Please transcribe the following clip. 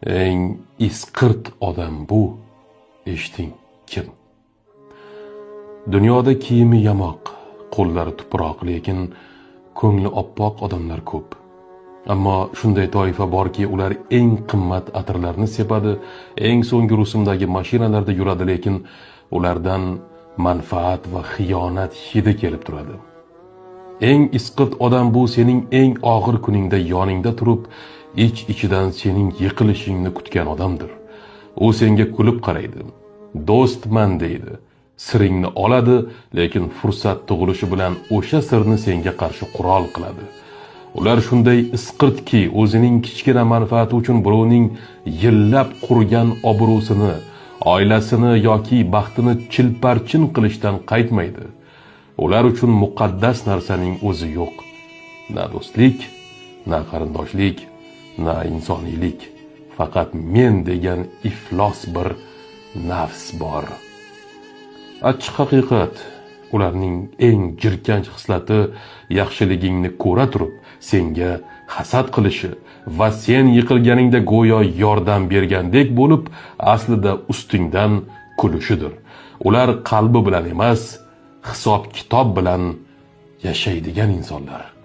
Eng isqirt odam bu. Eshiting, kim? Dunyoda kiyimi yamoq, qo'llari tuproq, lekin ko'ngli oppoq odamlar ko'p. Ammo shunday toifa borki, ular eng qimmat atirlarni sepadi, eng so'nggi rusumdagi mashinalarda yuradi, lekin ulardan manfaat va xiyonat hidi kelib turadi. Eng isqirt odam bu sening eng og'ir kuningda yoningda turib, ichidan sening yiqilishingni kutgan odamdir. U senga kulib qaraydi, do'stman deydi, siringni oladi, lekin fursat tug'ilishi bilan o'sha sirni senga qarshi qurol qiladi. Ular shunday isqirtki, o'zining kichkina manfaati uchun birovning yillab qurgan obro'sini, oilasini yoki baxtini chilparchin qilishdan qaytmaydi. Ular uchun muqaddas narsaning o'zi yo'q. Na do'stlik, na qarindoshlik, na insoniylik. Faqat men degan iflos bir nafs bor. Achchiq haqiqat, ularning eng jirkanch xislati yaxshiligingni ko'ra turib senga hasad qilishi va sen yiqilganingda go'yo yordam bergandek bo'lib, aslida ustingdan kulishidir. Ular qalbi bilan emas, hisob-kitob bilan yashaydigan insonlar.